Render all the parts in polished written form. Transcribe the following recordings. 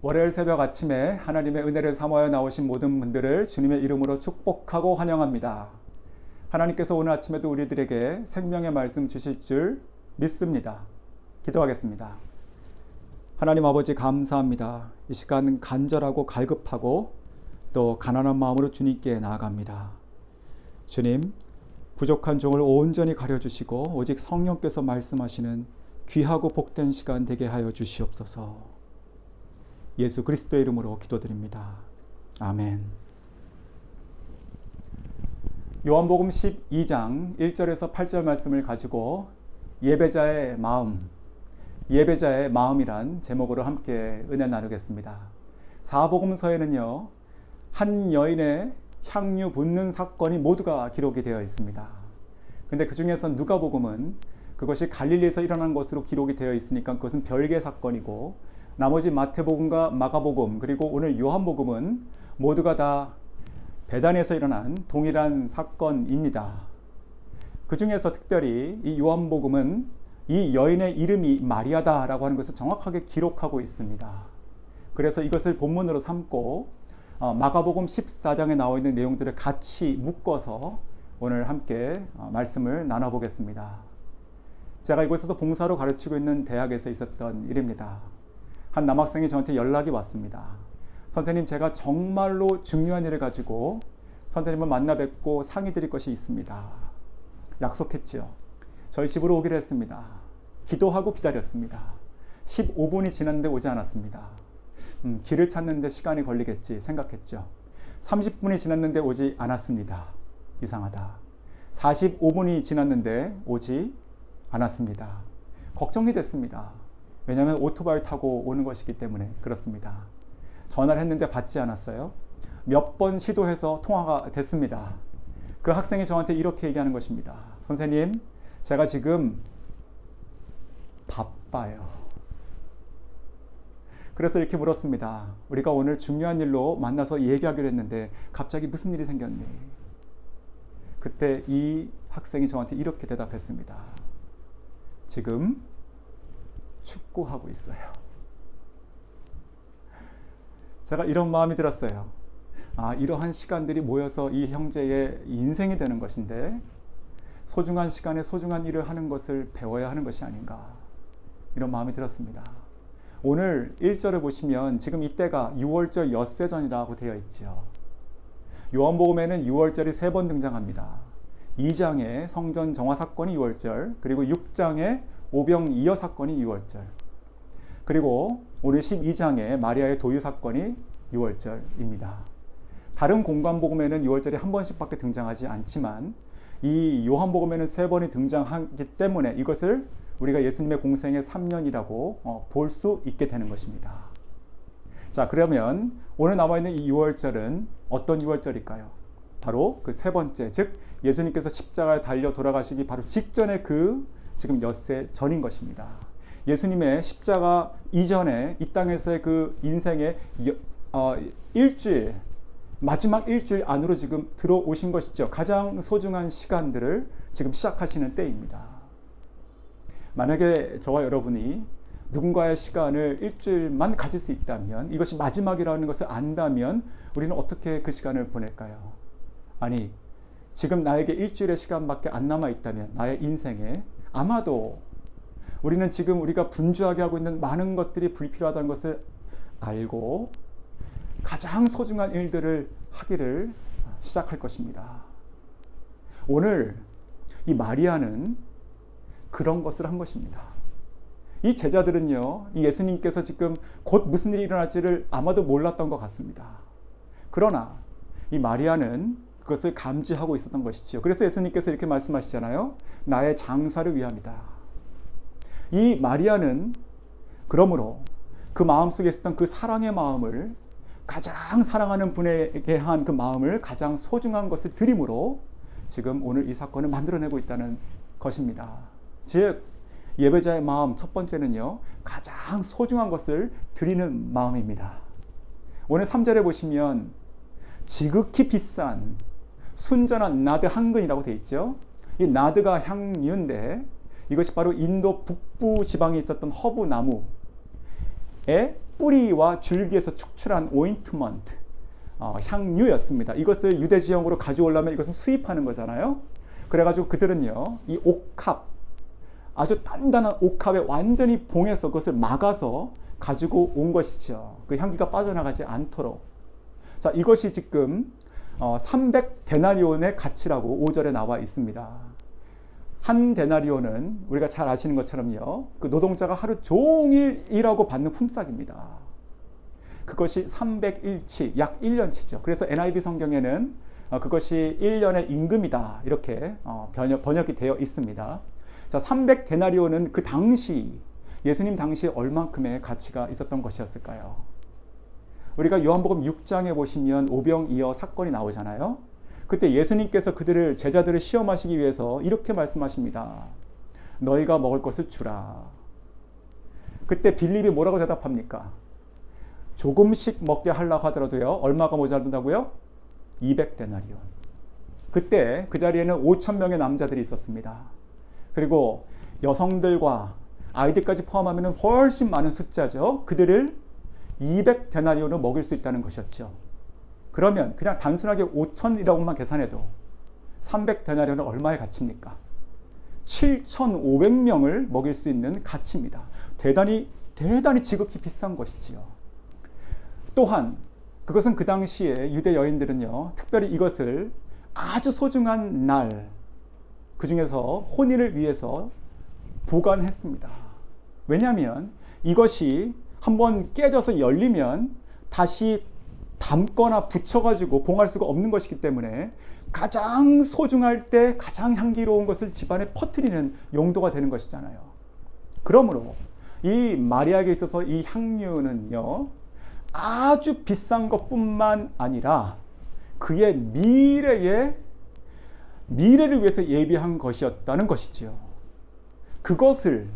월요일 새벽 아침에 하나님의 은혜를 사모하여 나오신 모든 분들을 주님의 이름으로 축복하고 환영합니다. 하나님께서 오늘 아침에도 우리들에게 생명의 말씀 주실 줄 믿습니다. 기도하겠습니다. 하나님 아버지 감사합니다. 이 시간 간절하고 갈급하고 또 가난한 마음으로 주님께 나아갑니다. 주님, 부족한 종을 온전히 가려주시고 오직 성령께서 말씀하시는 귀하고 복된 시간 되게 하여 주시옵소서. 예수 그리스도의 이름으로 기도드립니다. 아멘. 요한복음 12장 1절에서 8절 말씀을 가지고 예배자의 마음이란 제목으로 함께 은혜 나누겠습니다. 사복음서에는요, 한 여인의 향유 붓는 사건이 모두가 기록이 되어 있습니다. 근데 그 중에서 누가복음은 그것이 갈릴리에서 일어난 것으로 기록이 되어 있으니까 그것은 별개 사건이고, 나머지 마태복음과 마가복음 그리고 오늘 요한복음은 모두가 다 베단에서 일어난 동일한 사건입니다. 그 중에서 특별히 이 요한복음은 이 여인의 이름이 마리아다라고 하는 것을 정확하게 기록하고 있습니다. 그래서 이것을 본문으로 삼고 마가복음 14장에 나와 있는 내용들을 같이 묶어서 오늘 함께 말씀을 나눠보겠습니다. 제가 이곳에서 봉사로 가르치고 있는 대학에서 있었던 일입니다. 한 남학생이 저한테 연락이 왔습니다. 선생님, 제가 정말로 중요한 일을 가지고 선생님을 만나 뵙고 상의 드릴 것이 있습니다. 약속했죠. 저희 집으로 오기로 했습니다. 기도하고 기다렸습니다. 15분이 지났는데 오지 않았습니다. 길을 찾는데 시간이 걸리겠지 생각했죠. 30분이 지났는데 오지 않았습니다. 이상하다. 45분이 지났는데 오지 않았습니다. 걱정이 됐습니다. 왜냐하면 오토바이를 타고 오는 것이기 때문에 그렇습니다. 전화를 했는데 받지 않았어요. 몇 번 시도해서 통화가 됐습니다. 그 학생이 저한테 이렇게 얘기하는 것입니다. 선생님, 제가 지금 바빠요. 그래서 이렇게 물었습니다. 우리가 오늘 중요한 일로 만나서 얘기하기로 했는데 갑자기 무슨 일이 생겼니? 그때 이 학생이 저한테 이렇게 대답했습니다. 지금 축구하고 있어요. 제가 이런 마음이 들었어요. 이러한 시간들이 모여서 이 형제의 인생이 되는 것인데 소중한 시간에 소중한 일을 하는 것을 배워야 하는 것이 아닌가, 이런 마음이 들었습니다. 오늘 1절을 보시면 지금 이때가 6월절 엿새전이라고 되어 있죠. 요한복음에는 6월절이 3번 등장합니다. 2장에 성전 정화 사건이 6월절, 그리고 6장에 오병이어 사건이 6월절, 그리고 오늘 12장에 마리아의 도유 사건이 6월절입니다. 다른 공관복음에는 6월절이 한 번씩밖에 등장하지 않지만 이 요한복음에는 3번이 등장하기 때문에 이것을 우리가 예수님의 공생의 3년이라고 볼 수 있게 되는 것입니다. 자, 그러면 오늘 남아있는 이 6월절은 어떤 6월절일까요? 바로 그 세 번째, 즉 예수님께서 십자가에 달려 돌아가시기 바로 직전에 지금 엿새 전인 것입니다. 예수님의 십자가 이전에 이 땅에서의 그 인생의 마지막 일주일 안으로 지금 들어오신 것이죠. 가장 소중한 시간들을 지금 시작하시는 때입니다. 만약에 저와 여러분이 누군가의 시간을 일주일만 가질 수 있다면, 이것이 마지막이라는 것을 안다면 우리는 어떻게 그 시간을 보낼까요? 아니, 지금 나에게 일주일의 시간밖에 안 남아 있다면 나의 인생에 아마도 우리는 지금 우리가 분주하게 하고 있는 많은 것들이 불필요하다는 것을 알고 가장 소중한 일들을 하기를 시작할 것입니다. 오늘 이 마리아는 그런 것을 한 것입니다. 이 제자들은요, 이 예수님께서 지금 곧 무슨 일이 일어날지를 아마도 몰랐던 것 같습니다. 그러나 이 마리아는 그것을 감지하고 있었던 것이죠. 그래서 예수님께서 이렇게 말씀하시잖아요. 나의 장사를 위함이다. 이 마리아는 그러므로 그 마음속에 있었던 그 사랑의 마음을, 가장 사랑하는 분에게 한 그 마음을, 가장 소중한 것을 드림으로 지금 오늘 이 사건을 만들어내고 있다는 것입니다. 즉 예배자의 마음, 첫 번째는요, 가장 소중한 것을 드리는 마음입니다. 오늘 3절에 보시면 지극히 비싼 순전한 나드 한 근이라고 되어 있죠. 이 나드가 향유인데 이것이 바로 인도 북부 지방에 있었던 허브 나무에 뿌리와 줄기에서 축출한 오인트먼트, 향유였습니다. 이것을 유대 지역으로 가져오려면 이것은 수입하는 거잖아요. 그래가지고 그들은요, 이 옥합, 아주 단단한 옥합에 완전히 봉해서 그것을 막아서 가지고 온 것이죠. 그 향기가 빠져나가지 않도록. 자, 이것이 지금 300데나리온의 가치라고 5절에 나와 있습니다. 한 데나리온은 우리가 잘 아시는 것처럼요, 그 노동자가 하루 종일 일하고 받는 품삯입니다. 그것이 300일치, 약 1년치죠. 그래서 NIV 성경에는 그것이 1년의 임금이다, 이렇게 번역이 되어 있습니다. 자, 300데나리온은 그 당시, 예수님 당시에 얼만큼의 가치가 있었던 것이었을까요? 우리가 요한복음 6장에 보시면 오병이어 사건이 나오잖아요. 그때 예수님께서 제자들을 시험하시기 위해서 이렇게 말씀하십니다. 너희가 먹을 것을 주라. 그때 빌립이 뭐라고 대답합니까? 조금씩 먹게 하려고 하더라도요, 얼마가 모자란다고요? 200데나리온. 그때 그 자리에는 5,000명의 남자들이 있었습니다. 그리고 여성들과 아이들까지 포함하면 훨씬 많은 숫자죠. 그들을 200데나리온을 먹일 수 있다는 것이었죠. 그러면 그냥 단순하게 5,000이라고만 계산해도 300데나리온은 얼마의 가치입니까? 7,500명을 먹일 수 있는 가치입니다. 대단히 지극히 비싼 것이지요. 또한 그것은 그 당시에 유대 여인들은요, 특별히 이것을 아주 소중한 날, 그 중에서 혼인을 위해서 보관했습니다. 왜냐하면 이것이 한번 깨져서 열리면 다시 담거나 붙여가지고 봉할 수가 없는 것이기 때문에 가장 소중할 때 가장 향기로운 것을 집안에 퍼뜨리는 용도가 되는 것이잖아요. 그러므로 이 마리아에게 있어서 이 향유는요, 아주 비싼 것뿐만 아니라 그의 미래를 위해서 예비한 것이었다는 것이지요. 그것을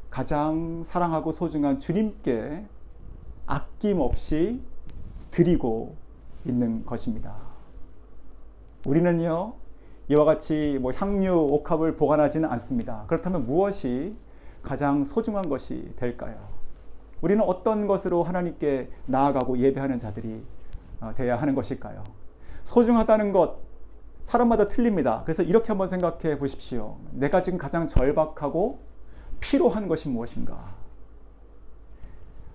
가장 사랑하고 소중한 주님께 아낌없이 드리고 있는 것입니다. 우리는요, 이와 같이 향유 옥합을 보관하지는 않습니다. 그렇다면 무엇이 가장 소중한 것이 될까요? 우리는 어떤 것으로 하나님께 나아가고 예배하는 자들이 되어야 하는 것일까요? 소중하다는 것, 사람마다 틀립니다. 그래서 이렇게 한번 생각해 보십시오. 내가 지금 가장 절박하고 필요한 것이 무엇인가?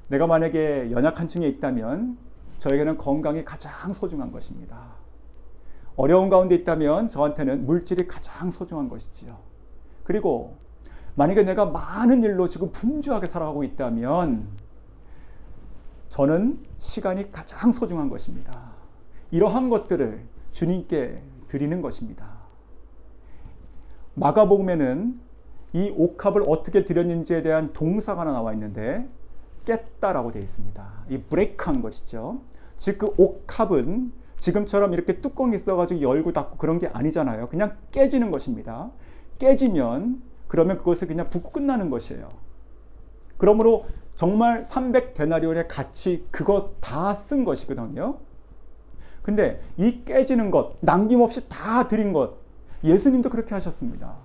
내가 만약에 연약한층에 있다면 저에게는 건강이 가장 소중한 것입니다. 어려운 가운데 있다면 저한테는 물질이 가장 소중한 것이지요. 그리고 만약에 내가 많은 일로 지금 분주하게 살아가고 있다면 저는 시간이 가장 소중한 것입니다. 이러한 것들을 주님께 드리는 것입니다. 마가복음에는 이 옥합을 어떻게 드렸는지에 대한 동사가 하나 나와 있는데 깼다라고 되어 있습니다. 이 브레이크한 것이죠. 즉 그 옥합은 지금처럼 이렇게 뚜껑이 있어가지고 열고 닫고 그런 게 아니잖아요. 그냥 깨지는 것입니다. 깨지면 그러면 그것을 그냥 붓고 끝나는 것이에요. 그러므로 정말 300데나리온의 가치 그거 다 쓴 것이거든요. 근데 이 깨지는 것, 남김없이 다 드린 것, 예수님도 그렇게 하셨습니다.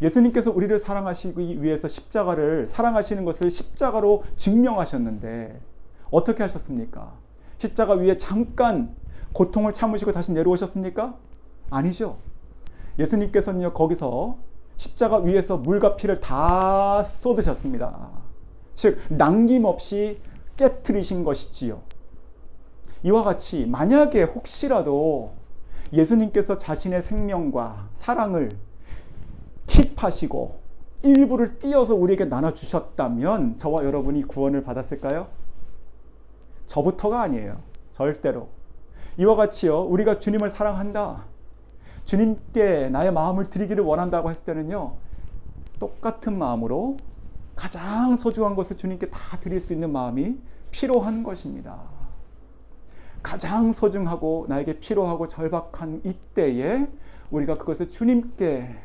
예수님께서 우리를 사랑하시기 위해서 십자가를 사랑하시는 것을 십자가로 증명하셨는데 어떻게 하셨습니까? 십자가 위에 잠깐 고통을 참으시고 다시 내려오셨습니까? 아니죠. 예수님께서는요, 거기서 십자가 위에서 물과 피를 다 쏟으셨습니다. 즉 남김없이 깨트리신 것이지요. 이와 같이 만약에 혹시라도 예수님께서 자신의 생명과 사랑을 킵하시고 일부를 띄어서 우리에게 나눠주셨다면 저와 여러분이 구원을 받았을까요? 저부터가 아니에요. 절대로. 이와 같이요, 우리가 주님을 사랑한다, 주님께 나의 마음을 드리기를 원한다고 했을 때는요, 똑같은 마음으로 가장 소중한 것을 주님께 다 드릴 수 있는 마음이 필요한 것입니다. 가장 소중하고 나에게 필요하고 절박한 이때에 우리가 그것을 주님께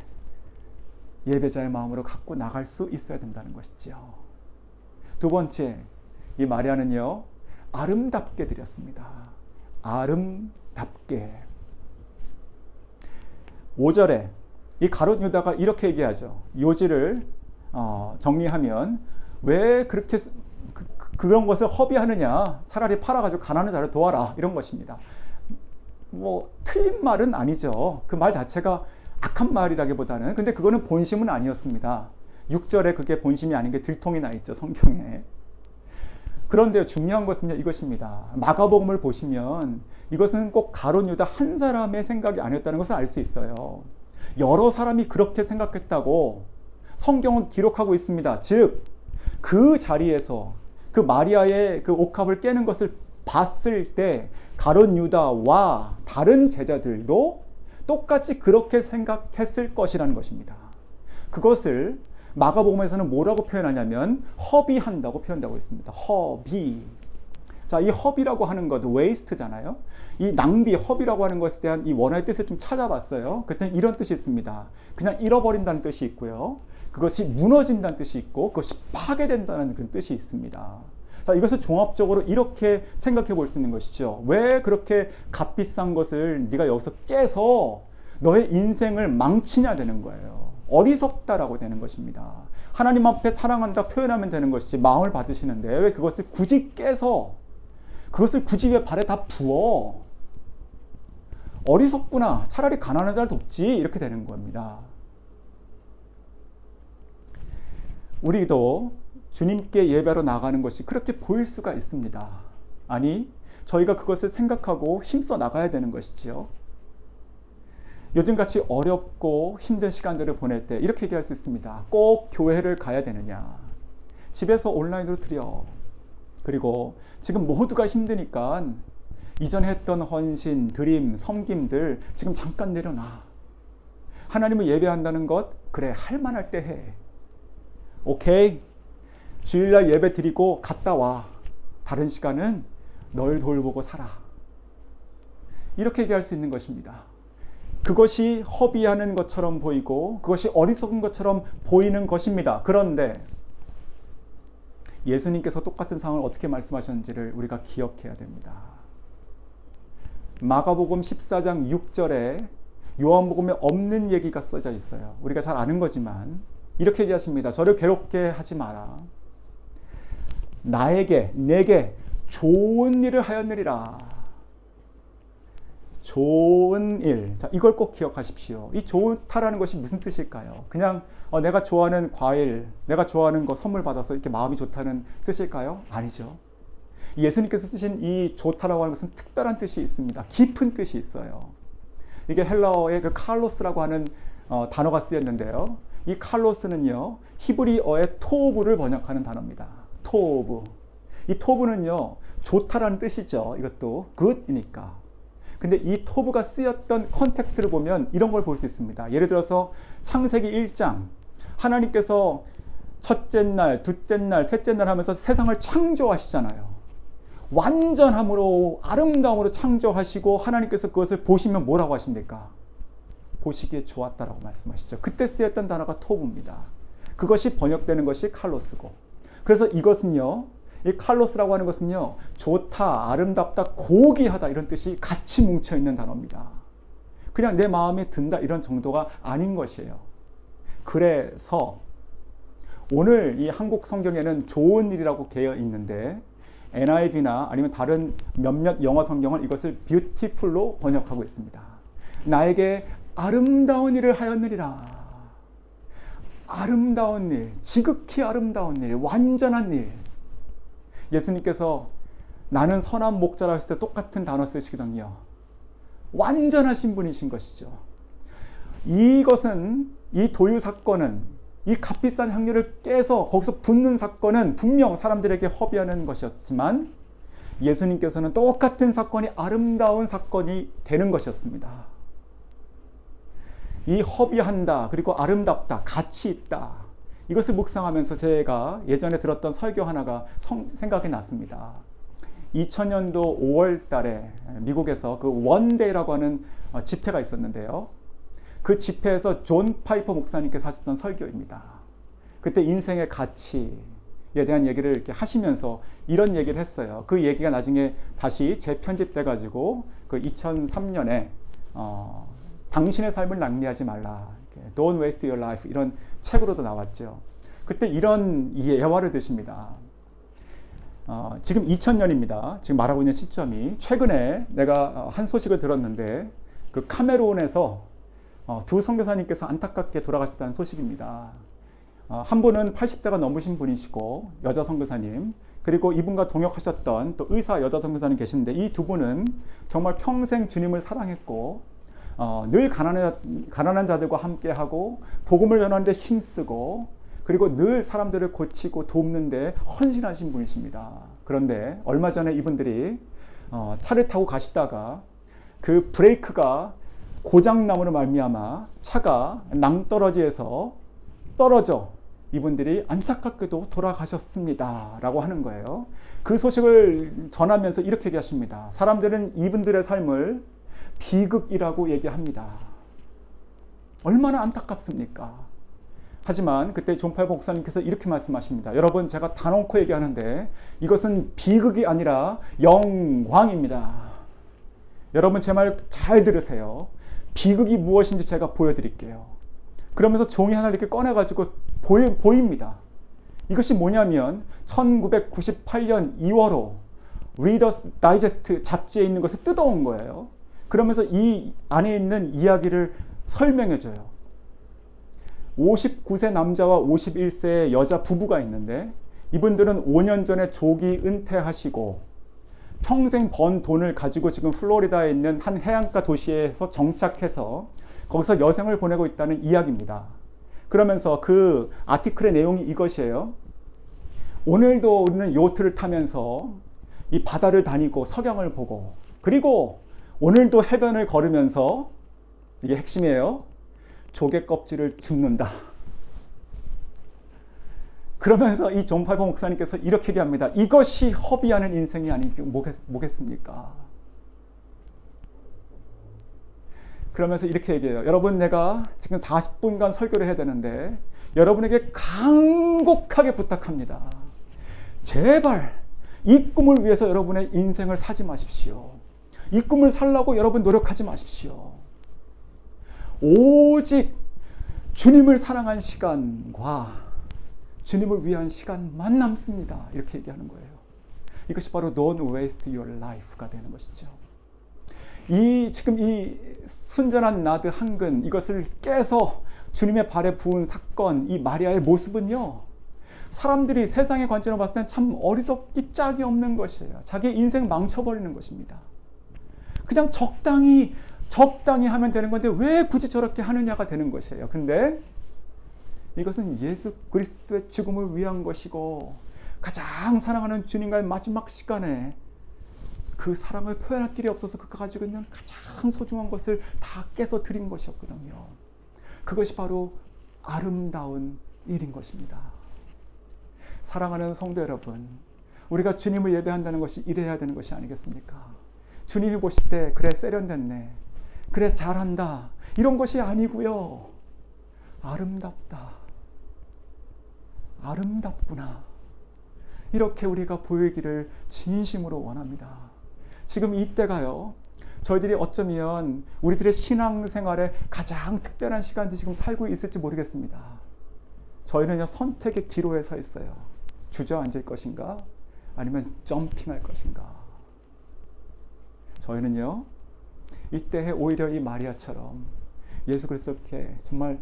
예배자의 마음으로 갖고 나갈 수 있어야 된다는 것이지요. 두 번째, 이 마리아는요, 아름답게 드렸습니다. 아름답게. 5절에 이 가룟 유다가 이렇게 얘기하죠. 요지를 정리하면 왜 그렇게 그런 것을 허비하느냐? 차라리 팔아가지고 가난한 자를 도와라. 이런 것입니다. 뭐 틀린 말은 아니죠. 그 말 자체가 악한 말이라기보다는, 근데 그거는 본심은 아니었습니다. 6절에 그게 본심이 아닌 게 들통이 나 있죠, 성경에. 그런데 중요한 것은요, 이것입니다. 마가복음을 보시면 이것은 꼭 가룟 유다 한 사람의 생각이 아니었다는 것을 알 수 있어요. 여러 사람이 그렇게 생각했다고 성경은 기록하고 있습니다. 즉, 그 자리에서 그 마리아의 그 옥합을 깨는 것을 봤을 때 가룟 유다와 다른 제자들도 똑같이 그렇게 생각했을 것이라는 것입니다. 그것을 마가복음에서는 뭐라고 표현하냐면 허비한다고 표현하고 있습니다. 허비. 자, 이 허비라고 하는 것, waste잖아요. 이 낭비, 허비라고 하는 것에 대한 이 원어의 뜻을 좀 찾아봤어요. 그랬더니 이런 뜻이 있습니다. 그냥 잃어버린다는 뜻이 있고요. 그것이 무너진다는 뜻이 있고, 그것이 파괴된다는 그런 뜻이 있습니다. 자, 이것을 종합적으로 이렇게 생각해 볼 수 있는 것이죠. 왜 그렇게 값비싼 것을 네가 여기서 깨서 너의 인생을 망치냐 되는 거예요. 어리석다라고 되는 것입니다. 하나님 앞에 사랑한다 표현하면 되는 것이지 마음을 받으시는데 왜 그것을 굳이 깨서 그것을 굳이 왜 발에 다 부어? 어리석구나. 차라리 가난한 자를 돕지. 이렇게 되는 겁니다. 우리도 주님께 예배하러 나가는 것이 그렇게 보일 수가 있습니다. 아니, 저희가 그것을 생각하고 힘써 나가야 되는 것이지요. 요즘같이 어렵고 힘든 시간들을 보낼 때 이렇게 얘기할 수 있습니다. 꼭 교회를 가야 되느냐? 집에서 온라인으로 드려. 그리고 지금 모두가 힘드니까 이전에 했던 헌신, 드림, 섬김들 지금 잠깐 내려놔. 하나님을 예배한다는 것, 그래, 할 만할 때 해. 오케이. 주일날 예배 드리고 갔다 와. 다른 시간은 널 돌보고 살아. 이렇게 얘기할 수 있는 것입니다. 그것이 허비하는 것처럼 보이고 그것이 어리석은 것처럼 보이는 것입니다. 그런데 예수님께서 똑같은 상황을 어떻게 말씀하셨는지를 우리가 기억해야 됩니다. 마가복음 14장 6절에 요한복음에 없는 얘기가 써져 있어요. 우리가 잘 아는 거지만 이렇게 얘기하십니다. 저를 괴롭게 하지 마라. 내게 좋은 일을 하였느니라. 좋은 일. 자, 이걸 꼭 기억하십시오. 이 좋다라는 것이 무슨 뜻일까요? 그냥 내가 좋아하는 과일, 내가 좋아하는 거 선물 받아서 이렇게 마음이 좋다는 뜻일까요? 아니죠. 예수님께서 쓰신 이 좋다라고 하는 것은 특별한 뜻이 있습니다. 깊은 뜻이 있어요. 이게 헬라어의 그 칼로스라고 하는 단어가 쓰였는데요. 이 칼로스는요, 히브리어의 토브를 번역하는 단어입니다. 토브. 이 토브는요, 좋다라는 뜻이죠. 이것도 good이니까. 근데 이 토브가 쓰였던 컨텍스트를 보면 이런 걸 볼 수 있습니다. 예를 들어서 창세기 1장 하나님께서 첫째 날, 둘째 날, 셋째 날 하면서 세상을 창조하시잖아요. 완전함으로 아름다움으로 창조하시고 하나님께서 그것을 보시면 뭐라고 하십니까? 보시기에 좋았다라고 말씀하시죠. 그때 쓰였던 단어가 토브입니다. 그것이 번역되는 것이 칼로스고, 그래서 이것은요, 이 칼로스라고 하는 것은요, 좋다, 아름답다, 고귀하다 이런 뜻이 같이 뭉쳐있는 단어입니다. 그냥 내 마음에 든다 이런 정도가 아닌 것이에요. 그래서 오늘 이 한국 성경에는 좋은 일이라고 되어 있는데 NIV나 아니면 다른 몇몇 영어 성경은 이것을 beautiful로 번역하고 있습니다. 나에게 아름다운 일을 하였느니라. 아름다운 일, 지극히 아름다운 일, 완전한 일. 예수님께서 나는 선한 목자라 했을 때 똑같은 단어 쓰시거든요. 완전하신 분이신 것이죠. 이것은, 이 도유 사건은, 이 값비싼 향유를 깨서 거기서 붓는 사건은 분명 사람들에게 허비하는 것이었지만 예수님께서는 똑같은 사건이 아름다운 사건이 되는 것이었습니다. 이 허비한다, 그리고 아름답다, 가치 있다. 이것을 묵상하면서 제가 예전에 들었던 설교 하나가 생각이 났습니다. 2000년도 5월 달에 미국에서 그 원데이라고 하는 집회가 있었는데요. 그 집회에서 존 파이퍼 목사님께서 하셨던 설교입니다. 그때 인생의 가치에 대한 얘기를 이렇게 하시면서 이런 얘기를 했어요. 그 얘기가 나중에 다시 재편집돼가지고 그 2003년에 당신의 삶을 낭비하지 말라. Don't waste your life. 이런 책으로도 나왔죠. 그때 이런 예화를 드십니다. 지금 2000년입니다. 지금 말하고 있는 시점이. 최근에 내가 한 소식을 들었는데 그 카메룬에서 두 선교사님께서 안타깝게 돌아가셨다는 소식입니다. 한 분은 80세가 넘으신 분이시고 여자 선교사님, 그리고 이분과 동역하셨던 또 의사 여자 선교사님 계신데, 이 두 분은 정말 평생 주님을 사랑했고 늘 가난한 자들과 함께하고 복음을 전하는데 힘쓰고, 그리고 늘 사람들을 고치고 돕는데 헌신하신 분이십니다. 그런데 얼마 전에 이분들이 차를 타고 가시다가 그 브레이크가 고장남으로 말미암아 차가 낭떠러지에서 떨어져 이분들이 안타깝게도 돌아가셨습니다 라고 하는 거예요. 그 소식을 전하면서 이렇게 얘기하십니다. 사람들은 이분들의 삶을 비극이라고 얘기합니다. 얼마나 안타깝습니까? 하지만 그때 존팔 목사님께서 이렇게 말씀하십니다. 여러분, 제가 단언코 얘기하는데 이것은 비극이 아니라 영광입니다. 여러분, 제 말 잘 들으세요. 비극이 무엇인지 제가 보여드릴게요. 그러면서 종이 하나를 이렇게 꺼내가지고 보입니다. 이것이 뭐냐면 1998년 2월호 리더스 다이제스트 잡지에 있는 것을 뜯어온 거예요. 그러면서 이 안에 있는 이야기를 설명해줘요. 59세 남자와 51세 여자 부부가 있는데, 이분들은 5년 전에 조기 은퇴하시고 평생 번 돈을 가지고 지금 플로리다에 있는 한 해안가 도시에서 정착해서 거기서 여생을 보내고 있다는 이야기입니다. 그러면서 그 아티클의 내용이 이것이에요. 오늘도 우리는 요트를 타면서 이 바다를 다니고 석양을 보고, 그리고 오늘도 해변을 걸으면서, 이게 핵심이에요, 조개 껍질을 줍는다. 그러면서 이 존 파이퍼 목사님께서 이렇게 얘기합니다. 이것이 허비하는 인생이 아니기 뭐겠습니까? 그러면서 이렇게 얘기해요. 여러분, 내가 지금 40분간 설교를 해야 되는데 여러분에게 간곡하게 부탁합니다. 제발 이 꿈을 위해서 여러분의 인생을 사지 마십시오. 이 꿈을 살라고 여러분 노력하지 마십시오. 오직 주님을 사랑한 시간과 주님을 위한 시간만 남습니다. 이렇게 얘기하는 거예요. 이것이 바로 Don't waste your life가 되는 것이죠. 지금 이 순전한 나드 한근, 이것을 깨서 주님의 발에 부은 사건, 이 마리아의 모습은요, 사람들이 세상의 관점으로 봤을 땐 참 어리석기 짝이 없는 것이에요. 자기 인생 망쳐버리는 것입니다. 그냥 적당히 하면 되는 건데 왜 굳이 저렇게 하느냐가 되는 것이에요. 근데 이것은 예수 그리스도의 죽음을 위한 것이고, 가장 사랑하는 주님과의 마지막 시간에 그 사랑을 표현할 길이 없어서 그가 가지고 있는 가장 소중한 것을 다 깨서 드린 것이었거든요. 그것이 바로 아름다운 일인 것입니다. 사랑하는 성도 여러분, 우리가 주님을 예배한다는 것이 이래야 되는 것이 아니겠습니까? 주님이 보실 때 그래 세련됐네, 그래 잘한다, 이런 것이 아니고요. 아름답다, 아름답구나, 이렇게 우리가 보이기를 진심으로 원합니다. 지금 이때가요, 저희들이 어쩌면 우리들의 신앙생활에 가장 특별한 시간이 지금 살고 있을지 모르겠습니다. 저희는 선택의 기로에 서 있어요. 주저앉을 것인가 아니면 점핑할 것인가. 저희는요, 이때에 오히려 이 마리아처럼 예수 그리스도께 정말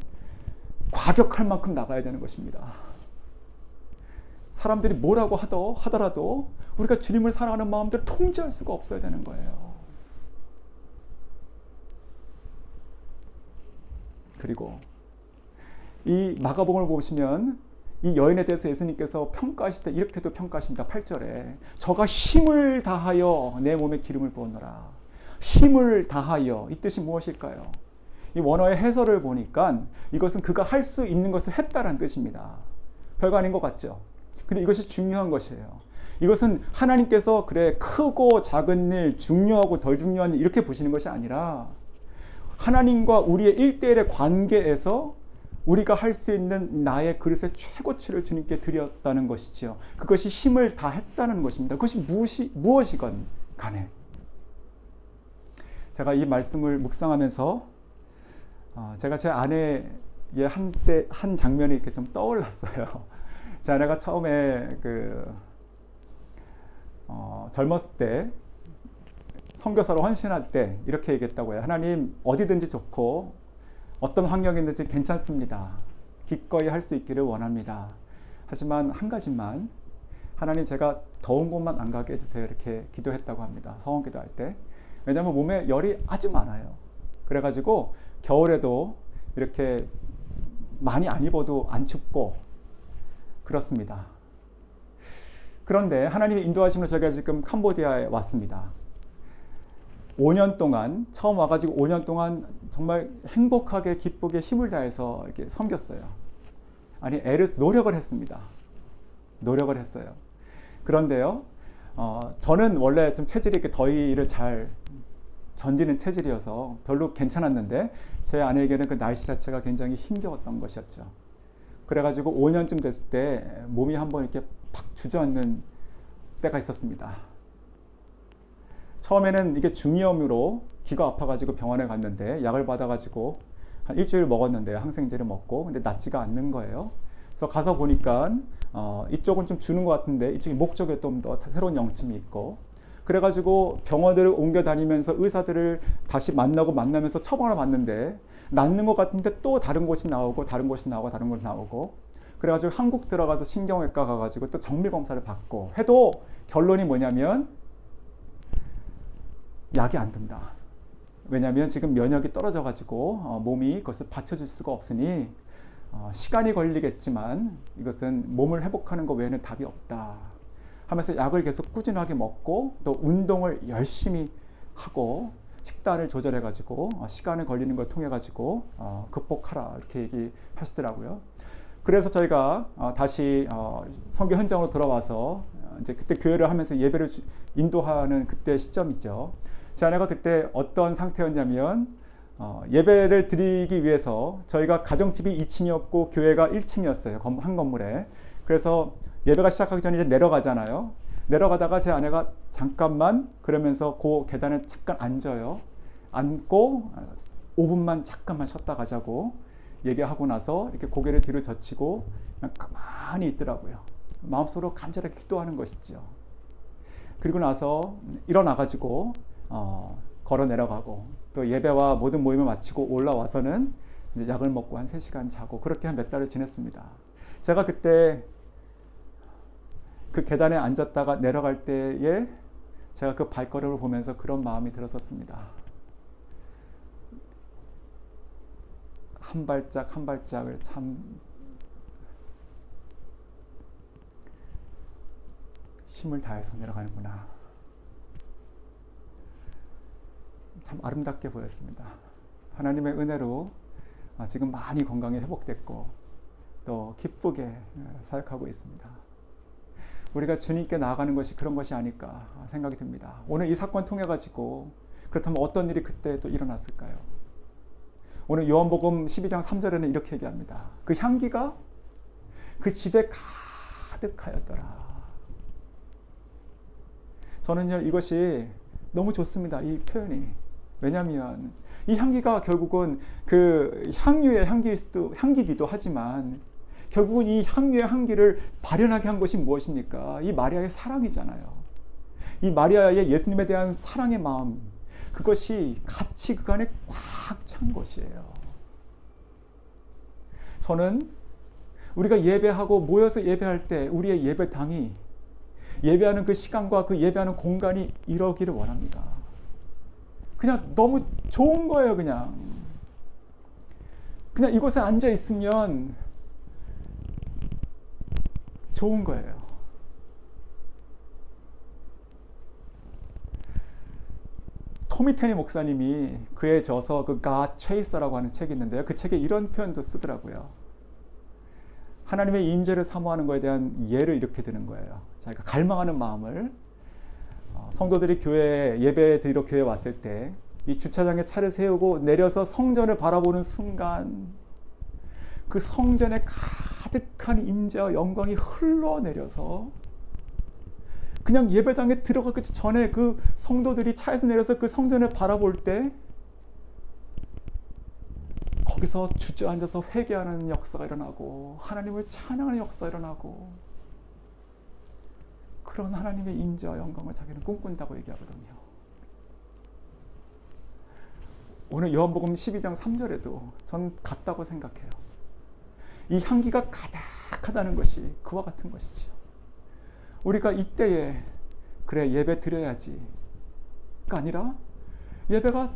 과격할 만큼 나가야 되는 것입니다. 사람들이 뭐라고 하더라도 우리가 주님을 사랑하는 마음대로 통제할 수가 없어야 되는 거예요. 그리고 이 마가복음을 보시면 이 여인에 대해서 예수님께서 평가하실 때 이렇게도 평가하십니다. 8절에 저가 힘을 다하여 내 몸에 기름을 부었노라. 힘을 다하여, 이 뜻이 무엇일까요? 이 원어의 해설을 보니까 이것은 그가 할 수 있는 것을 했다라는 뜻입니다. 별거 아닌 것 같죠? 근데 이것이 중요한 것이에요. 이것은 하나님께서 그래 크고 작은 일, 중요하고 덜 중요한 일 이렇게 보시는 것이 아니라 하나님과 우리의 1대1의 관계에서 우리가 할 수 있는 나의 그릇의 최고치를 주님께 드렸다는 것이죠. 그것이 힘을 다했다는 것입니다. 그것이 무엇이건 간에. 제가 이 말씀을 묵상하면서 제가 제 아내의 한 장면이 이렇게 좀 떠올랐어요. 제 아내가 처음에 젊었을 때 선교사로 헌신할 때 이렇게 얘기했다고 해요. 하나님, 어디든지 좋고 어떤 환경이든지 괜찮습니다. 기꺼이 할 수 있기를 원합니다. 하지만 한 가지만, 하나님, 제가 더운 곳만 안 가게 해주세요. 이렇게 기도했다고 합니다. 서원 기도할 때. 왜냐하면 몸에 열이 아주 많아요. 그래가지고 겨울에도 이렇게 많이 안 입어도 안 춥고 그렇습니다. 그런데 하나님이 인도하시면서 제가 지금 캄보디아에 왔습니다. 5년 동안, 처음 와가지고 5년 동안 정말 행복하게 기쁘게 힘을 다해서 이렇게 섬겼어요. 아니, 노력을 했습니다. 노력을 했어요. 그런데요, 저는 원래 좀 체질이 이렇게 더위를 잘 견디는 체질이어서 별로 괜찮았는데, 제 아내에게는 그 날씨 자체가 굉장히 힘겨웠던 것이었죠. 그래가지고 5년쯤 됐을 때 몸이 한번 이렇게 팍 주저앉는 때가 있었습니다. 처음에는 이게 중이염으로 귀가 아파가지고 병원에 갔는데 약을 받아가지고 한 일주일 먹었는데요. 항생제를 먹고. 근데 낫지가 않는 거예요. 그래서 가서 보니까 이쪽은 좀 주는 것 같은데 이쪽이 목 쪽에 좀 더 새로운 영침이 있고, 그래가지고 병원들을 옮겨 다니면서 의사들을 다시 만나면서 처방을 받는데 낫는 것 같은데 또 다른 곳이 나오고 다른 곳이 나오고 다른 곳이 나오고, 그래가지고 한국 들어가서 신경외과 가가지고 또 정밀검사를 받고 해도 결론이 뭐냐면 약이 안 든다. 왜냐하면 지금 면역이 떨어져가지고 몸이 그것을 받쳐줄 수가 없으니 시간이 걸리겠지만 이것은 몸을 회복하는 것 외에는 답이 없다 하면서 약을 계속 꾸준하게 먹고 또 운동을 열심히 하고 식단을 조절해가지고 시간을 걸리는 걸 통해가지고 극복하라 이렇게 얘기하시더라고요. 그래서 저희가 다시 선교 현장으로 돌아와서 이제 그때 교회를 하면서 예배를 인도하는 그때 시점이죠. 제 아내가 그때 어떤 상태였냐면 예배를 드리기 위해서 저희가 가정집이 2층이었고 교회가 1층이었어요. 한 건물에. 그래서 예배가 시작하기 전에 이제 내려가잖아요. 내려가다가 제 아내가 잠깐만 그러면서 그 계단에 잠깐 앉아요. 앉고 5분만 잠깐만 쉬었다 가자고 얘기하고 나서 이렇게 고개를 뒤로 젖히고 그냥 가만히 있더라고요. 마음속으로 간절하게 기도하는 것이죠. 그리고 나서 일어나가지고 걸어 내려가고 또 예배와 모든 모임을 마치고 올라와서는 이제 약을 먹고 한 3시간 자고 그렇게 한 몇 달을 지냈습니다. 제가 그때 그 계단에 앉았다가 내려갈 때에 제가 그 발걸음을 보면서 그런 마음이 들었었습니다. 한 발짝 한 발짝을 참 힘을 다해서 내려가는구나. 참 아름답게 보였습니다. 하나님의 은혜로 지금 많이 건강이 회복됐고 또 기쁘게 사역하고 있습니다. 우리가 주님께 나아가는 것이 그런 것이 아닐까 생각이 듭니다. 오늘 이 사건 통해 가지고 그렇다면 어떤 일이 그때 또 일어났을까요? 오늘 요한복음 12장 3절에는 이렇게 얘기합니다. 그 향기가 그 집에 가득하였더라. 저는요 이것이 너무 좋습니다. 이 표현이. 왜냐하면 이 향기가 결국은 그 향유의 향기기도 하지만 결국은 이 향유의 향기를 발현하게 한 것이 무엇입니까? 이 마리아의 사랑이잖아요. 이 마리아의 예수님에 대한 사랑의 마음, 그것이 같이 그 안에 꽉 찬 것이에요. 저는 우리가 예배하고 모여서 예배할 때 우리의 예배당이 예배하는 그 시간과 그 예배하는 공간이 이러기를 원합니다. 그냥 너무 좋은 거예요. 그냥 이곳에 앉아 있으면 좋은 거예요. 토미 테니 목사님이 그의 저서 그 God Chaser라고 하는 책이 있는데요. 그 책에 이런 표현도 쓰더라고요. 하나님의 임재를 사모하는 것에 대한 예를 이렇게 드는 거예요. 자기가 갈망하는 마음을 성도들이 교회 예배 드리러 교회에 왔을 때 이 주차장에 차를 세우고 내려서 성전을 바라보는 순간 그 성전에 가득한 임재와 영광이 흘러내려서 그냥 예배당에 들어가기 전에 그 성도들이 차에서 내려서 그 성전을 바라볼 때 거기서 주저앉아서 회개하는 역사가 일어나고 하나님을 찬양하는 역사가 일어나고 그런 하나님의 임재와 영광을 자기는 꿈꾼다고 얘기하거든요. 오늘 요한복음 12장 3절에도 전 같다고 생각해요. 이 향기가 가득하다는 것이 그와 같은 것이지요. 우리가 이때에 그래 예배 드려야지가 아니라 예배가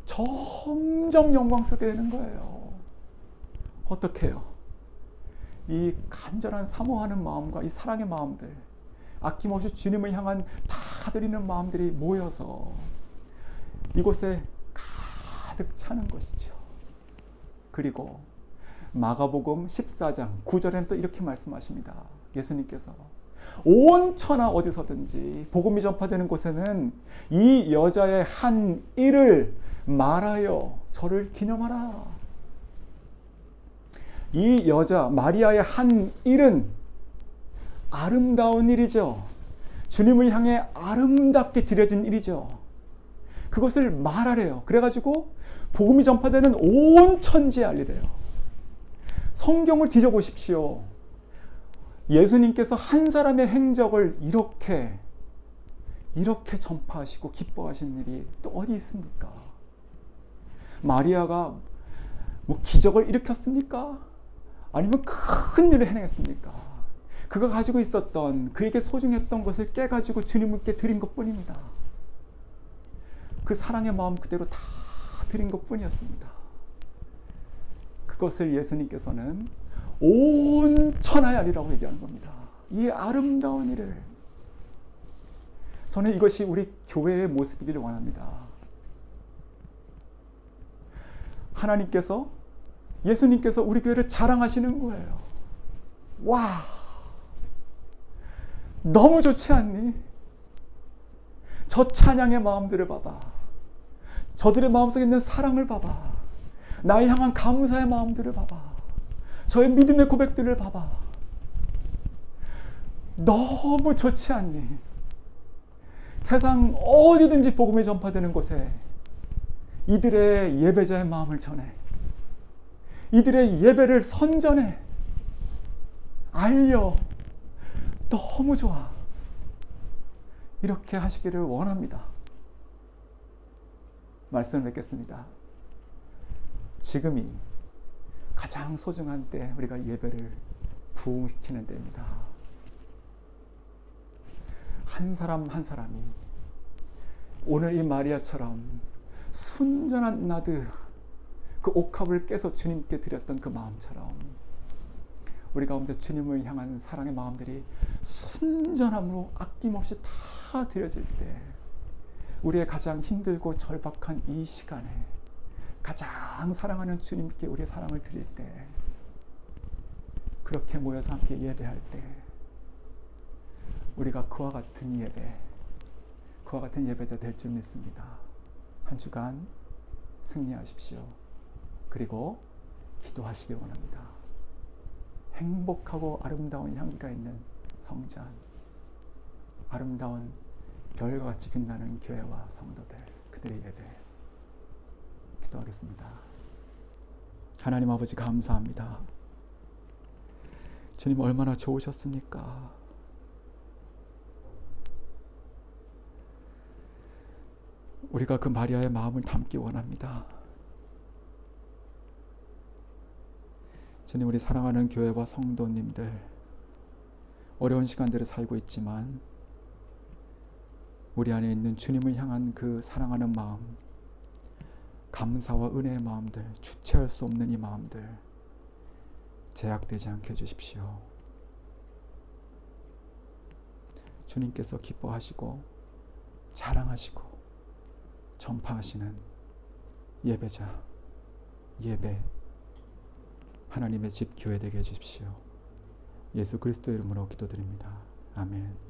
점점 영광스럽게 되는 거예요. 어떻게 해요? 이 간절한 사모하는 마음과 이 사랑의 마음들, 아낌없이 주님을 향한 다 드리는 마음들이 모여서 이곳에 가득 차는 것이죠. 그리고 마가복음 14장 9절에는 또 이렇게 말씀하십니다. 예수님께서 온 천하 어디서든지 복음이 전파되는 곳에는 이 여자의 한 일을 말하여 저를 기념하라. 이 여자 마리아의 한 일은 아름다운 일이죠. 주님을 향해 아름답게 드려진 일이죠. 그것을 말하래요. 그래가지고 복음이 전파되는 온 천지에 알리래요. 성경을 뒤져보십시오. 예수님께서 한 사람의 행적을 이렇게 전파하시고 기뻐하신 일이 또 어디 있습니까? 마리아가 뭐 기적을 일으켰습니까? 아니면 큰 일을 해냈습니까? 그가 가지고 있었던 그에게 소중했던 것을 깨가지고 주님께 드린 것뿐입니다. 그 사랑의 마음 그대로 다 드린 것뿐이었습니다. 그것을 예수님께서는 온 천하에 알리라고 얘기하는 겁니다. 이 아름다운 일을. 저는 이것이 우리 교회의 모습이기를 원합니다. 하나님께서, 예수님께서 우리 교회를 자랑하시는 거예요. 와, 너무 좋지 않니? 저 찬양의 마음들을 봐봐. 저들의 마음속에 있는 사랑을 봐봐. 나를 향한 감사의 마음들을 봐봐. 저의 믿음의 고백들을 봐봐. 너무 좋지 않니? 세상 어디든지 복음이 전파되는 곳에 이들의 예배자의 마음을 전해. 이들의 예배를 선전해. 알려. 너무 좋아. 이렇게 하시기를 원합니다. 말씀을 맺겠습니다. 지금이 가장 소중한 때 우리가 예배를 부흥시키는 때입니다. 한 사람 한 사람이 오늘 이 마리아처럼 순전한 나드 그 옥합을 깨서 주님께 드렸던 그 마음처럼 우리 가운데 주님을 향한 사랑의 마음들이 순전함으로 아낌없이 다 드려질 때 우리의 가장 힘들고 절박한 이 시간에 가장 사랑하는 주님께 우리의 사랑을 드릴 때 그렇게 모여서 함께 예배할 때 우리가 그와 같은 예배, 그와 같은 예배자 될 줄 믿습니다. 한 주간 승리하십시오. 그리고 기도하시길 원합니다. 행복하고 아름다운 향기가 있는 성전, 아름다운 별과 같이 빛나는 교회와 성도들, 그들의 예배 기도하겠습니다. 하나님 아버지 감사합니다. 주님 얼마나 좋으셨습니까? 우리가 그 마리아의 마음을 담기 원합니다. 주님, 우리 사랑하는 교회와 성도님들 어려운 시간들을 살고 있지만 우리 안에 있는 주님을 향한 그 사랑하는 마음, 감사와 은혜의 마음들, 주체할 수 없는 이 마음들 제약되지 않게 해주십시오. 주님께서 기뻐하시고 자랑하시고 전파하시는 예배자, 예배, 하나님의 집 교회 되게 해주십시오. 예수 그리스도의 이름으로 기도드립니다. 아멘.